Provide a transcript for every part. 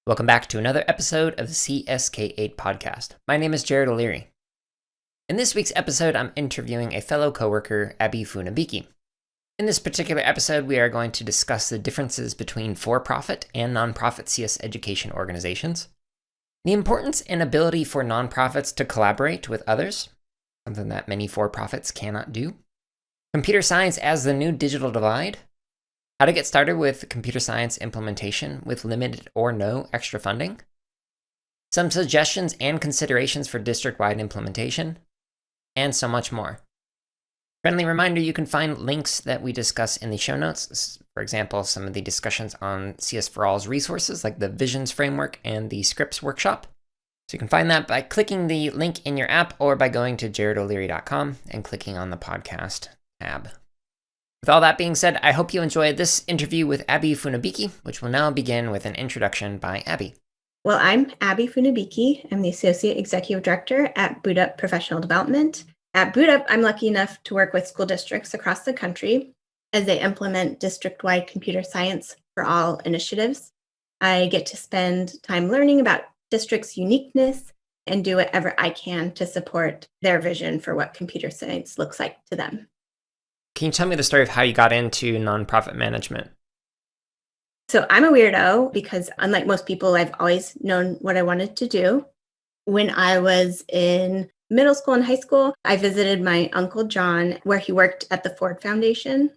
Welcome back to another episode of the CSK8 podcast. My name is Jared O'Leary. In this week's episode, I'm interviewing a fellow coworker, Abby Funabiki. In this particular episode, we are going to discuss the differences between for-profit and nonprofit CS education organizations, the importance and ability for nonprofits to collaborate with others, something that many for-profits cannot do, computer science as the new digital divide, how to get started with computer science implementation with limited or no extra funding, some suggestions and considerations for district-wide implementation, and so much more. Friendly reminder, you can find links that we discuss in the show notes. For example, some of the discussions on CS for All's resources like the Visions Framework and the Scripts Workshop. So you can find that by clicking the link in your app or by going to jaredoleary.com and clicking on the podcast tab. With all that being said, I hope you enjoyed this interview with Abby Funabiki, which will now begin with an introduction by Abby. Well, I'm Abby Funabiki. I'm the Associate Executive Director at Boot Up Professional Development. At Boot Up, I'm lucky enough to work with school districts across the country as they implement district-wide computer science for all initiatives. I get to spend time learning about districts' uniqueness and do whatever I can to support their vision for what computer science looks like to them. Can you tell me the story of how you got into nonprofit management? So I'm a weirdo because unlike most people, I've always known what I wanted to do. When I was in middle school and high school, I visited my Uncle John where he worked at the Ford Foundation.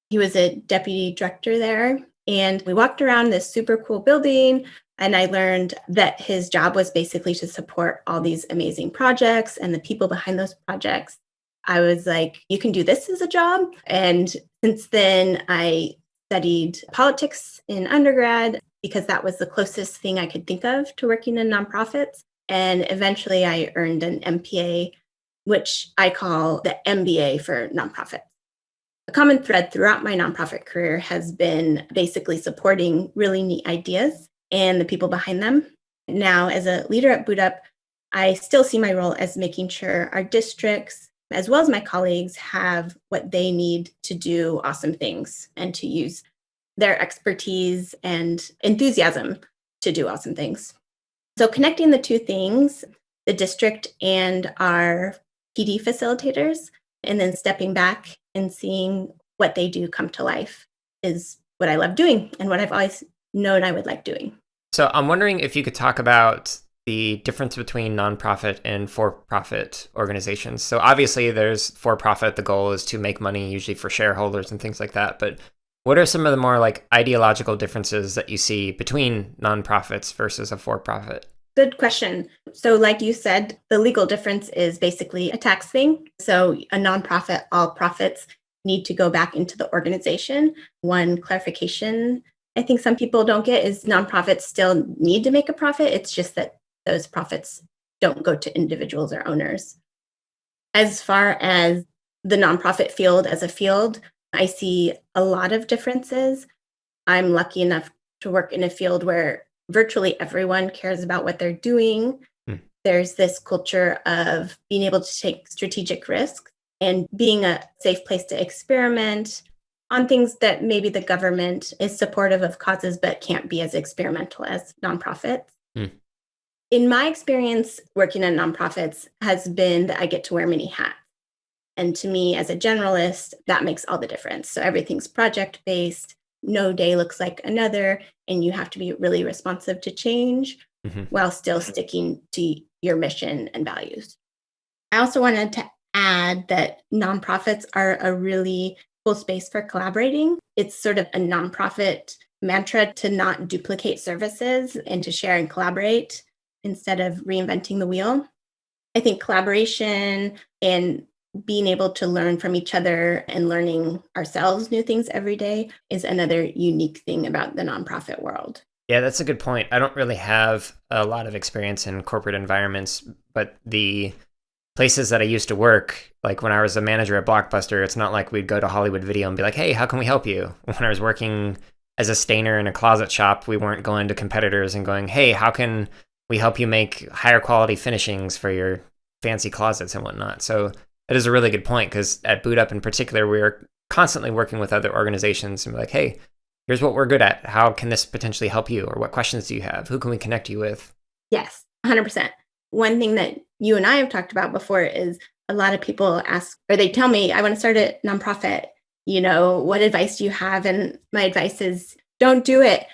He was a deputy director there. And we walked around this super cool building. And I learned that his job was basically to support all these amazing projects and the people behind those projects. I was like, you can do this as a job. And since then, I studied politics in undergrad because that was the closest thing I could think of to working in nonprofits. And eventually I earned an MPA, which I call the MBA for nonprofits. A common thread throughout my nonprofit career has been basically supporting really neat ideas and the people behind them. Now, as a leader at Boot Up, I still see my role as making sure our districts, as well as my colleagues, have what they need to do awesome things and to use their expertise and enthusiasm to do awesome things. So connecting the two things, the district and our PD facilitators, and then stepping back and seeing what they do come to life is what I love doing and what I've always known I would like doing. So I'm wondering if you could talk about the difference between nonprofit and for-profit organizations. So obviously there's for-profit, the goal is to make money, usually for shareholders and things like that. But what are some of the more ideological differences that you see between nonprofits versus a for-profit? Good question. So like you said, the legal difference is basically a tax thing. So a nonprofit, all profits need to go back into the organization. One clarification I think some people don't get is nonprofits still need to make a profit. It's just that those profits don't go to individuals or owners. As far as the nonprofit field as a field, I see a lot of differences. I'm lucky enough to work in a field where virtually everyone cares about what they're doing. There's this culture of being able to take strategic risks and being a safe place to experiment on things that maybe the government is supportive of causes but can't be as experimental as nonprofits. In my experience, working in nonprofits has been that I get to wear many hats. And to me, as a generalist, that makes all the difference. So everything's project-based, no day looks like another, and you have to be really responsive to change while still sticking to your mission and values. I also wanted to add that nonprofits are a really cool space for collaborating. It's sort of a nonprofit mantra to not duplicate services and to share and collaborate instead of reinventing the wheel. I think collaboration and being able to learn from each other and learning ourselves new things every day is another unique thing about the nonprofit world. Yeah, that's a good point. I don't really have a lot of experience in corporate environments, but the places that I used to work, like when I was a manager at Blockbuster, it's not like we'd go to Hollywood Video and be like, hey, how can we help you? When I was working as a stainer in a closet shop, we weren't going to competitors and going, hey, how can we help you make higher quality finishings for your fancy closets and whatnot? So that is a really good point, because at Boot Up in particular, we are constantly working with other organizations and be like, hey, here's what we're good at. How can this potentially help you? Or what questions do you have? Who can we connect you with? Yes, 100%. One thing that you and I have talked about before is a lot of people ask, or they tell me, I want to start a nonprofit. What advice do you have? And my advice is don't do it.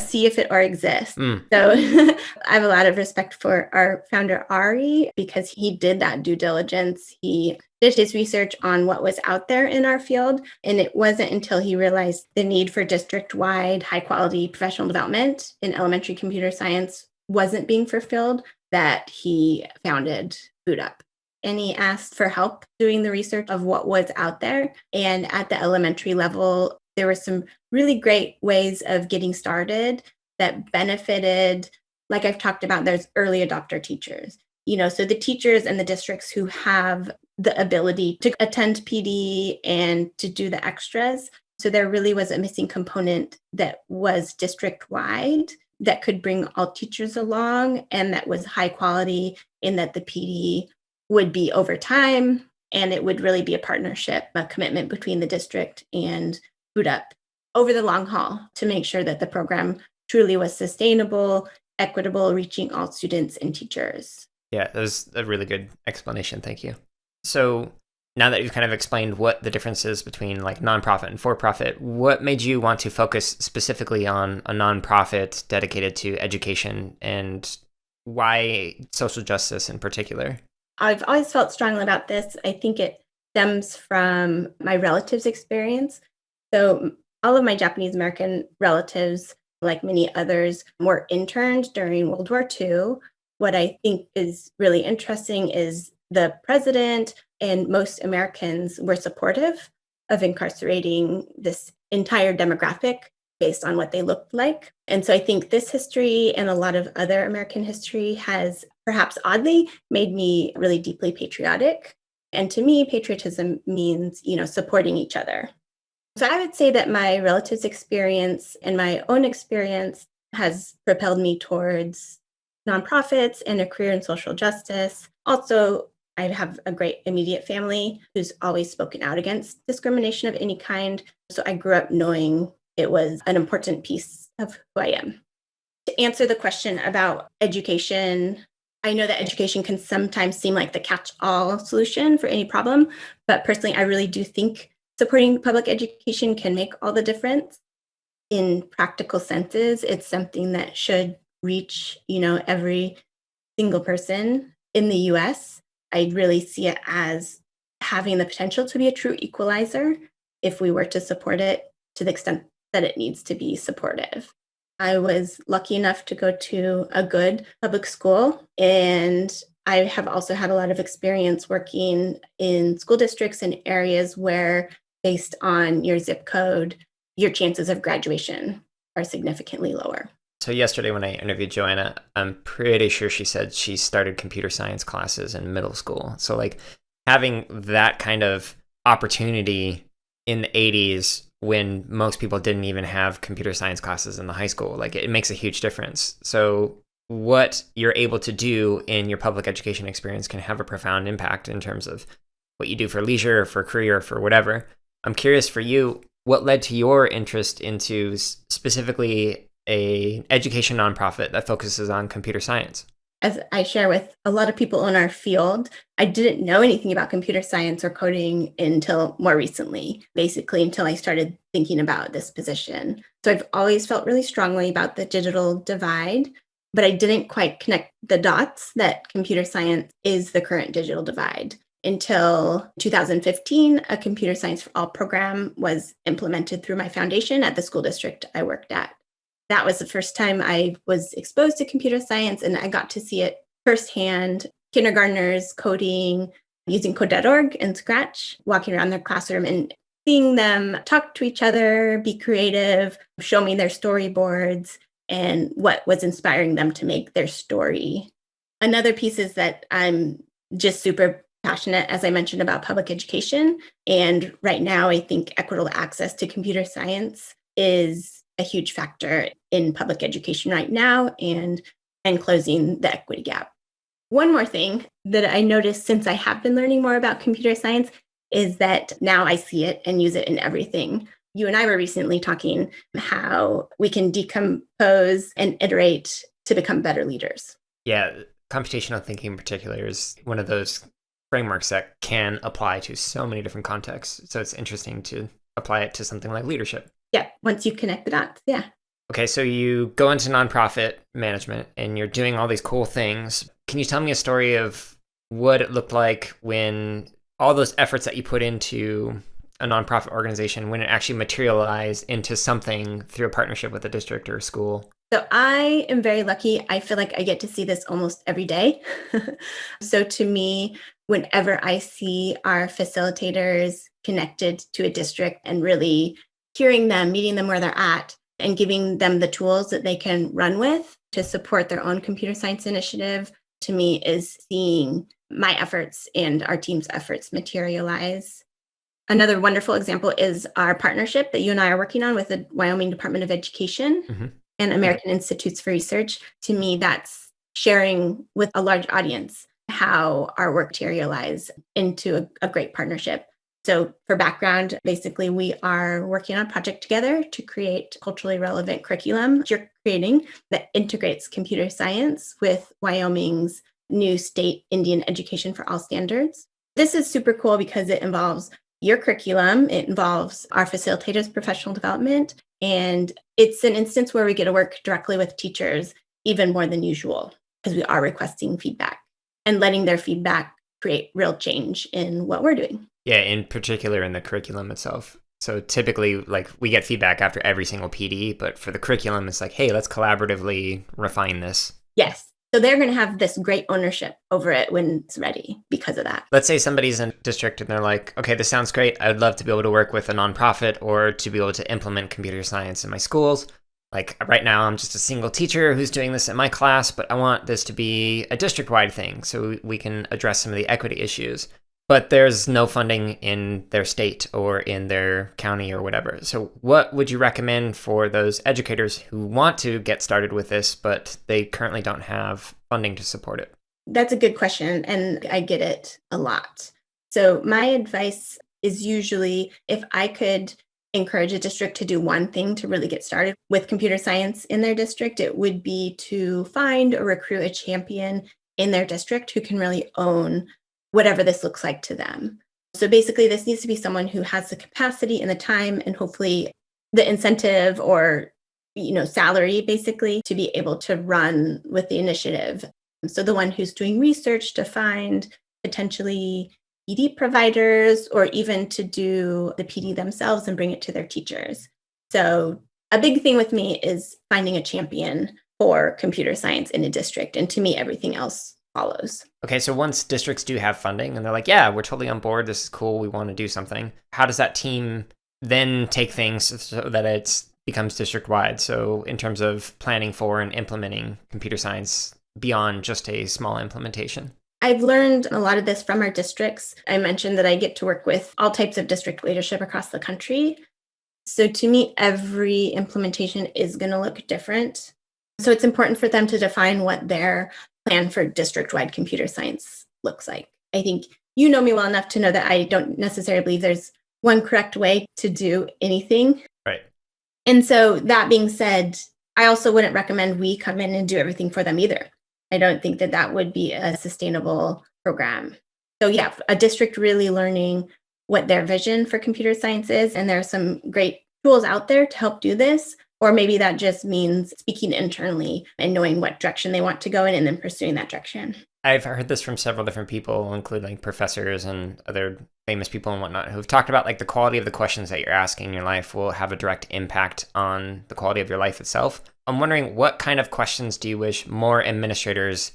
See if it already exists. So I have a lot of respect for our founder, Ari, because he did that due diligence. He did his research on what was out there in our field. And it wasn't until he realized the need for district-wide, high-quality professional development in elementary computer science wasn't being fulfilled that he founded Boot Up. And he asked for help doing the research of what was out there. And at the elementary level, there were some really great ways of getting started that benefited, like I've talked about, there's early adopter teachers. So the teachers and the districts who have the ability to attend PD and to do the extras. So there really was a missing component that was district-wide that could bring all teachers along and that was high quality in that the PD would be over time and it would really be a partnership, a commitment between the district and Boot Up over the long haul to make sure that the program truly was sustainable, equitable, reaching all students and teachers. Yeah, that was a really good explanation. Thank you. So now that you've kind of explained what the difference is between like nonprofit and for-profit, what made you want to focus specifically on a nonprofit dedicated to education, and why social justice in particular? I've always felt strongly about this. I think it stems from my relatives' experience. So all of my Japanese American relatives, like many others, were interned during World War II. What I think is really interesting is the president and most Americans were supportive of incarcerating this entire demographic based on what they looked like. And so I think this history and a lot of other American history has perhaps oddly made me really deeply patriotic. And to me, patriotism means, supporting each other. So I would say that my relatives' experience and my own experience has propelled me towards nonprofits and a career in social justice. Also, I have a great immediate family who's always spoken out against discrimination of any kind. So I grew up knowing it was an important piece of who I am. To answer the question about education, I know that education can sometimes seem like the catch-all solution for any problem, but personally, I really do think supporting public education can make all the difference. In practical senses, it's something that should reach, every single person in the US. I really see it as having the potential to be a true equalizer if we were to support it to the extent that it needs to be supportive. I was lucky enough to go to a good public school, and I have also had a lot of experience working in school districts in areas where, based on your zip code, your chances of graduation are significantly lower. So yesterday when I interviewed Joanna, I'm pretty sure she said she started computer science classes in middle school. So like having that kind of opportunity in the 80s when most people didn't even have computer science classes in the high school, like it makes a huge difference. So what you're able to do in your public education experience can have a profound impact in terms of what you do for leisure, for career, for whatever. I'm curious for you, what led to your interest into specifically a education nonprofit that focuses on computer science? As I share with a lot of people in our field, I didn't know anything about computer science or coding until more recently, basically until I started thinking about this position. So I've always felt really strongly about the digital divide, but I didn't quite connect the dots that computer science is the current digital divide. Until 2015, a Computer Science for All program was implemented through my foundation at the school district I worked at. That was the first time I was exposed to computer science, and I got to see it firsthand. Kindergartners coding, using code.org and Scratch, walking around their classroom and seeing them talk to each other, be creative, show me their storyboards and what was inspiring them to make their story. Another piece is that I'm just super passionate, as I mentioned, about public education. And right now, I think equitable access to computer science is a huge factor in public education right now and closing the equity gap. One more thing that I noticed since I have been learning more about computer science is that now I see it and use it in everything. you and I were recently talking how we can decompose and iterate to become better leaders. Yeah, computational thinking in particular is one of those frameworks that can apply to so many different contexts. So it's interesting to apply it to something like leadership. Yeah, once you connect the dots. Yeah. Okay, so you go into nonprofit management and you're doing all these cool things. Can you tell me a story of what it looked like when all those efforts that you put into a nonprofit organization, when it actually materialized into something through a partnership with a district or a school? So I am very lucky. I feel like I get to see this almost every day. So to me, whenever I see our facilitators connected to a district and really hearing them, meeting them where they're at, and giving them the tools that they can run with to support their own computer science initiative, to me is seeing my efforts and our team's efforts materialize. Another wonderful example is our partnership that you and I are working on with the Wyoming Department of Education and American Institutes for Research. To me, that's sharing with a large audience how our work materialize into a great partnership. So for background, basically, we are working on a project together to create culturally relevant curriculum you're creating that integrates computer science with Wyoming's new state Indian Education for All standards. This is super cool because it involves your curriculum, it involves our facilitators' professional development, and it's an instance where we get to work directly with teachers even more than usual because we are requesting feedback and letting their feedback create real change in what we're doing. Yeah, in particular in the curriculum itself. So typically, like, we get feedback after every single PD, but for the curriculum, it's like, hey, let's collaboratively refine this. Yes. So they're going to have this great ownership over it when it's ready because of that. Let's say somebody's in a district and they're like, okay, this sounds great. I'd love to be able to work with a nonprofit or to be able to implement computer science in my schools. Like right now, I'm just a single teacher who's doing this in my class, but I want this to be a district-wide thing so we can address some of the equity issues. But there's no funding in their state or in their county or whatever. So what would you recommend for those educators who want to get started with this, but they currently don't have funding to support it? That's a good question, and I get it a lot. So my advice is usually if I could encourage a district to do one thing to really get started with computer science in their district, it would be to find or recruit a champion in their district who can really own whatever this looks like to them. So basically, this needs to be someone who has the capacity and the time and hopefully the incentive or salary basically to be able to run with the initiative. So the one who's doing research to find potentially PD providers or even to do the PD themselves and bring it to their teachers. So a big thing with me is finding a champion for computer science in a district. And to me, everything else follows. Okay, so once districts do have funding and they're like, yeah, we're totally on board, this is cool, we want to do something, how does that team then take things so that it becomes district-wide? So in terms of planning for and implementing computer science beyond just a small implementation? I've learned a lot of this from our districts. I mentioned that I get to work with all types of district leadership across the country. So to me, every implementation is going to look different. So it's important for them to define what their plan for district-wide computer science looks like. I think you know me well enough to know that I don't necessarily believe there's one correct way to do anything. Right. And so that being said, I also wouldn't recommend we come in and do everything for them either. I don't think that that would be a sustainable program. So yeah, a district really learning what their vision for computer science is. And there are some great tools out there to help do this. Or maybe that just means speaking internally and knowing what direction they want to go in and then pursuing that direction. I've heard this from several different people, including professors and other famous people and whatnot, who've talked about like the quality of the questions that you're asking in your life will have a direct impact on the quality of your life itself. I'm wondering, what kind of questions do you wish more administrators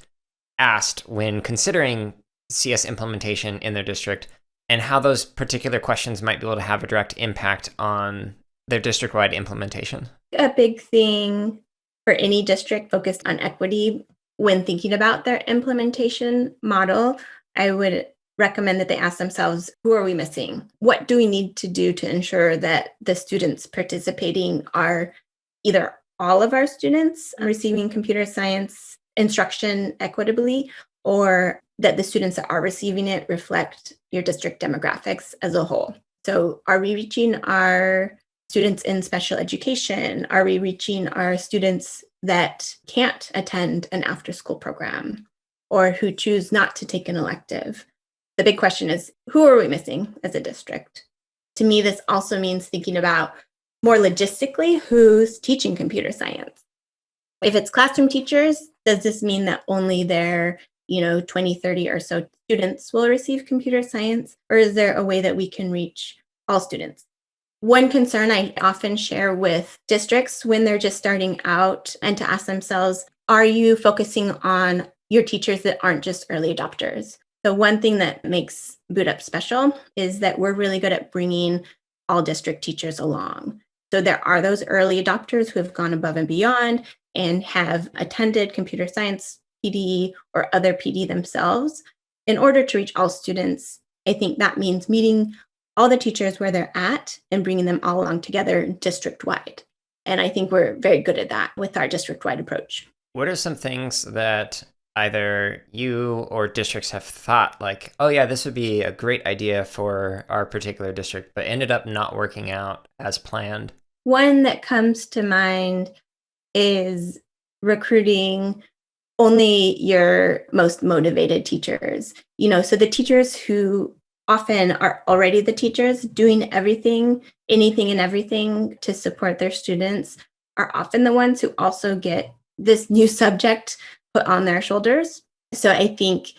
asked when considering CS implementation in their district, and how those particular questions might be able to have a direct impact on their district-wide implementation? A big thing for any district focused on equity when thinking about their implementation model, I would recommend that they ask themselves, who are we missing? What do we need to do to ensure that the students participating are either all of our students receiving computer science instruction equitably, or that the students that are receiving it reflect your district demographics as a whole? So are we reaching our students in special education? Are we reaching our students that can't attend an after school program or who choose not to take an elective? The big question is, who are we missing as a district? To me, this also means thinking about more logistically who's teaching computer science. If it's classroom teachers, does this mean that only their 20, 30 or so students will receive computer science? Or is there a way that we can reach all students? One concern I often share with districts when they're just starting out and to ask themselves, are you focusing on your teachers that aren't just early adopters? So one thing that makes Boot Up special is that we're really good at bringing all district teachers along. So there are those early adopters who have gone above and beyond and have attended computer science PD or other PD themselves. In order to reach all students, I think that means meeting all the teachers where they're at and bringing them all along together district-wide. And I think we're very good at that with our district-wide approach. What are some things that either you or districts have thought like, oh yeah, this would be a great idea for our particular district, but ended up not working out as planned? One that comes to mind is recruiting only your most motivated teachers. So the teachers who often are already the teachers doing everything, anything and everything to support their students are often the ones who also get this new subject put on their shoulders. So I think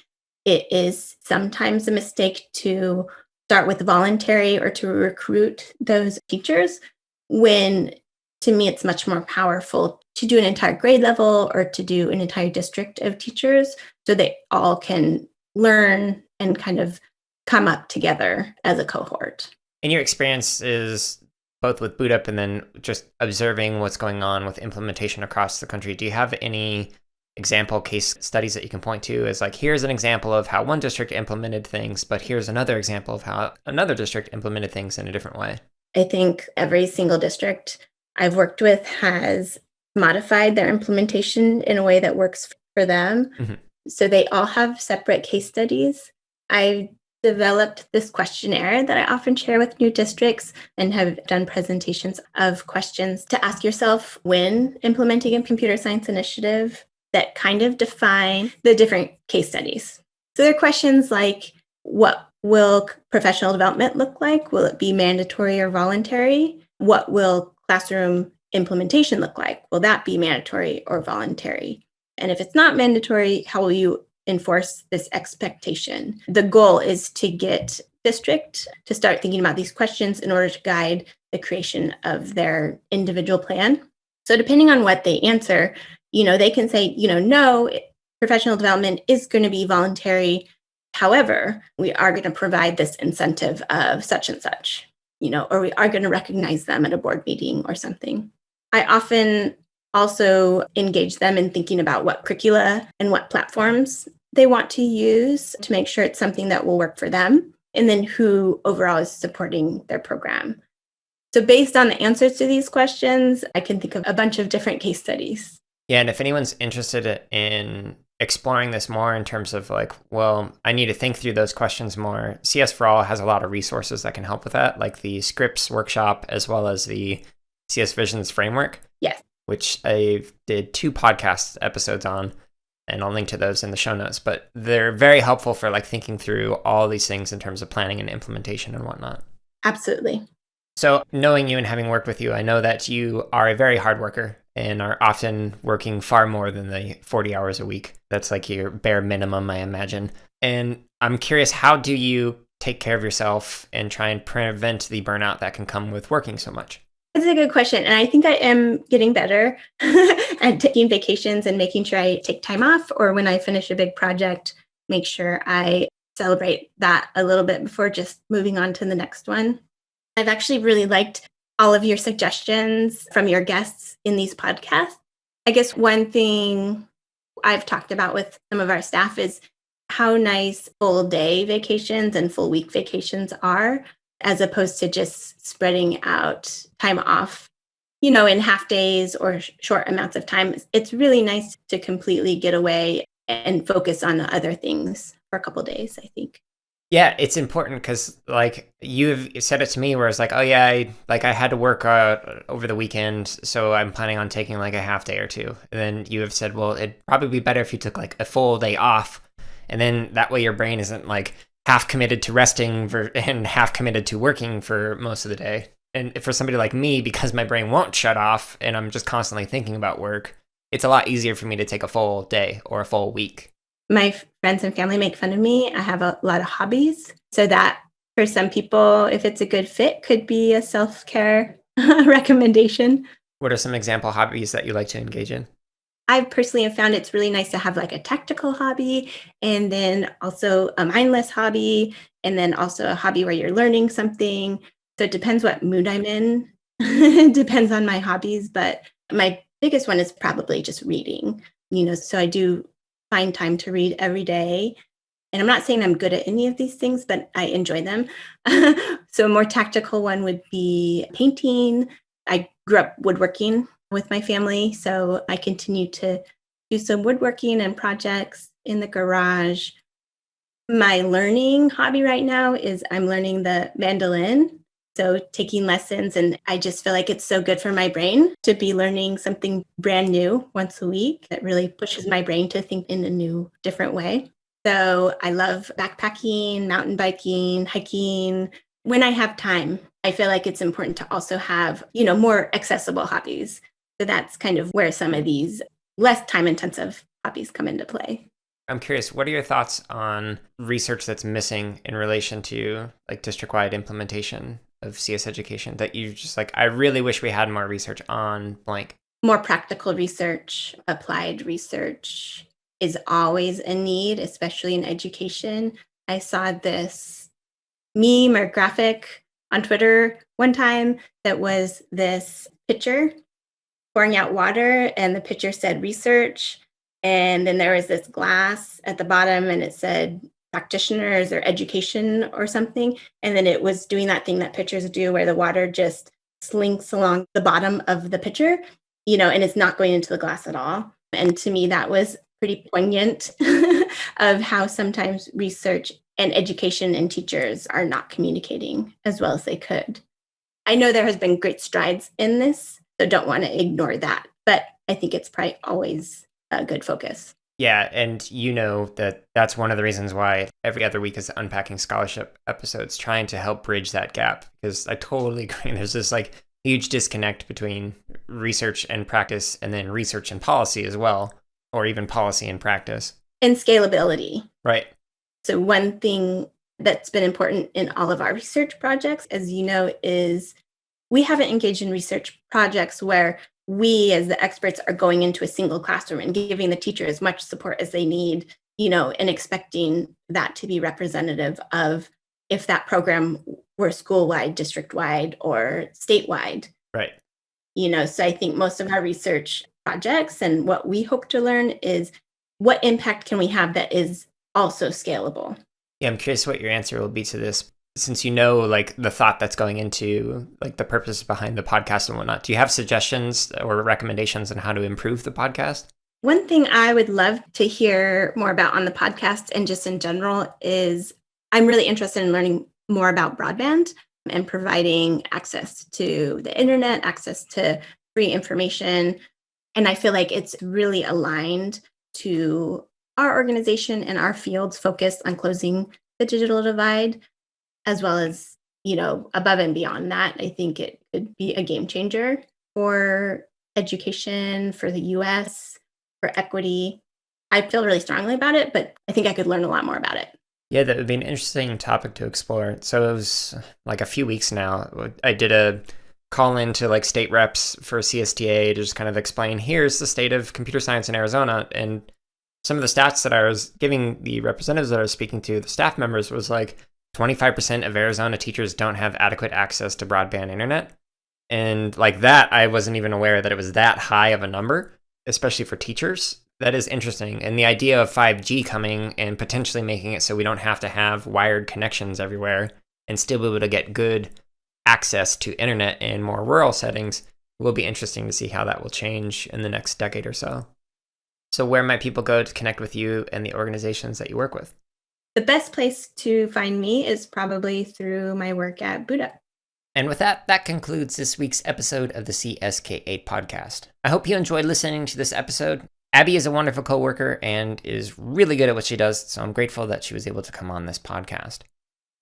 it is sometimes a mistake to start with voluntary or to recruit those teachers when, to me, it's much more powerful to do an entire grade level or to do an entire district of teachers so they all can learn and kind of come up together as a cohort. In your experience is both with Boot Up and then just observing what's going on with implementation across the country, do you have any example case studies that you can point to as like, here's an example of how one district implemented things, but here's another example of how another district implemented things in a different way? I think every single district I've worked with has modified their implementation in a way that works for them. Mm-hmm. So they all have separate case studies. I developed this questionnaire that I often share with new districts and have done presentations of questions to ask yourself when implementing a computer science initiative that kind of define the different case studies. So there are questions like, what will professional development look like? Will it be mandatory or voluntary? What will classroom implementation look like? Will that be mandatory or voluntary? And if it's not mandatory, how will you enforce this expectation? The goal is to get district to start thinking about these questions in order to guide the creation of their individual plan. So depending on what they answer, they can say, no, professional development is going to be voluntary. However, we are going to provide this incentive of such and such, or we are going to recognize them at a board meeting or something. I often also engage them in thinking about what curricula and what platforms they want to use to make sure it's something that will work for them, and then who overall is supporting their program. So based on the answers to these questions, I can think of a bunch of different case studies. Yeah, and if anyone's interested in exploring this more in terms of like, well, I need to think through those questions more, CS for All has a lot of resources that can help with that, like the Scripts workshop as well as the CS Visions framework. Yes. Which I did 2 podcast episodes on, and I'll link to those in the show notes. But they're very helpful for like thinking through all these things in terms of planning and implementation and whatnot. Absolutely. So knowing you and having worked with you, I know that you are a very hard worker and are often working far more than the 40 hours a week. That's like your bare minimum, I imagine. And I'm curious, how do you take care of yourself and try and prevent the burnout that can come with working so much? That's a good question. And I think I am getting better at taking vacations and making sure I take time off, or when I finish a big project, make sure I celebrate that a little bit before just moving on to the next one. I've actually really liked all of your suggestions from your guests in these podcasts. I guess one thing I've talked about with some of our staff is how nice full day vacations and full week vacations are, as opposed to just spreading out time off, in half days or short amounts of time. It's really nice to completely get away and focus on other things for a couple of days, I think. Yeah, it's important because like you've said it to me where it's like, oh yeah, I had to work over the weekend, so I'm planning on taking like a half day or two. And then you have said, well, it'd probably be better if you took like a full day off, and then that way your brain isn't like half committed to resting and half committed to working for most of the day. And for somebody like me, because my brain won't shut off and I'm just constantly thinking about work, it's a lot easier for me to take a full day or a full week. My friends and family make fun of me. I have a lot of hobbies. So that for some people, if it's a good fit, could be a self-care recommendation. What are some example hobbies that you like to engage in? I personally have found it's really nice to have like a tactical hobby and then also a mindless hobby and then also a hobby where you're learning something. So it depends what mood I'm in. It depends on my hobbies, but my biggest one is probably just reading, so I do find time to read every day. And I'm not saying I'm good at any of these things, but I enjoy them. So a more tactical one would be painting. I grew up woodworking with my family, so I continue to do some woodworking and projects in the garage. My learning hobby right now is I'm learning the mandolin. So taking lessons, and I just feel like it's so good for my brain to be learning something brand new once a week that really pushes my brain to think in a new, different way. So I love backpacking, mountain biking, hiking. When I have time, I feel like it's important to also have, more accessible hobbies. So that's kind of where some of these less time intensive hobbies come into play. I'm curious, what are your thoughts on research that's missing in relation to like district-wide implementation of CS education that you just like, I really wish we had more research on blank? More practical research, applied research is always a need, especially in education. I saw this meme or graphic on Twitter one time that was this pitcher pouring out water, and the pitcher said research. And then there was this glass at the bottom, and it said practitioners or education or something. And then it was doing that thing that pitchers do where the water just slinks along the bottom of the pitcher, and it's not going into the glass at all. And to me, that was pretty poignant of how sometimes research and education and teachers are not communicating as well as they could. I know there has been great strides in this, so don't want to ignore that. But I think it's probably always a good focus. Yeah, and you know that's one of the reasons why every other week is Unpacking Scholarship episodes, trying to help bridge that gap. Because I totally agree. There's this like huge disconnect between research and practice, and then research and policy as well, or even policy and practice. And scalability. Right. So one thing that's been important in all of our research projects, as you know, is we haven't engaged in research projects where we as the experts are going into a single classroom and giving the teacher as much support as they need, and expecting that to be representative of if that program were school-wide, district-wide, or statewide. Right. So I think most of our research projects and what we hope to learn is what impact can we have that is also scalable. Yeah, I'm curious what your answer will be to this. Since you know, like the thought that's going into like the purpose behind the podcast and whatnot, do you have suggestions or recommendations on how to improve the podcast? One thing I would love to hear more about on the podcast and just in general is I'm really interested in learning more about broadband and providing access to the internet, access to free information. And I feel like it's really aligned to our organization and our field's focus on closing the digital divide, as well as, above and beyond that. I think it could be a game changer for education, for the US, for equity. I feel really strongly about it, but I think I could learn a lot more about it. Yeah, that would be an interesting topic to explore. So it was like a few weeks now, I did a call in to like state reps for CSTA to just kind of explain, here's the state of computer science in Arizona. And some of the stats that I was giving the representatives that I was speaking to, the staff members, was like 25% of Arizona teachers don't have adequate access to broadband internet. And like that, I wasn't even aware that it was that high of a number, especially for teachers. That is interesting. And the idea of 5G coming and potentially making it so we don't have to have wired connections everywhere and still be able to get good access to internet in more rural settings will be interesting to see how that will change in the next decade or so. So where might people go to connect with you and the organizations that you work with? The best place to find me is probably through my work at Buddha. And with that, that concludes this week's episode of the CSK8 podcast. I hope you enjoyed listening to this episode. Abby is a wonderful coworker and is really good at what she does, so I'm grateful that she was able to come on this podcast.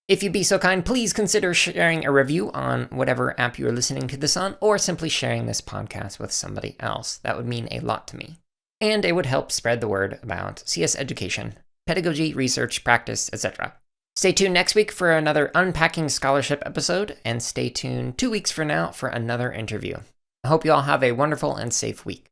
If you'd be so kind, please consider sharing a review on whatever app you're listening to this on, or simply sharing this podcast with somebody else. That would mean a lot to me. And it would help spread the word about CS education, pedagogy, research, practice, etc. Stay tuned next week for another Unpacking Scholarship episode, and stay tuned 2 weeks from now for another interview. I hope you all have a wonderful and safe week.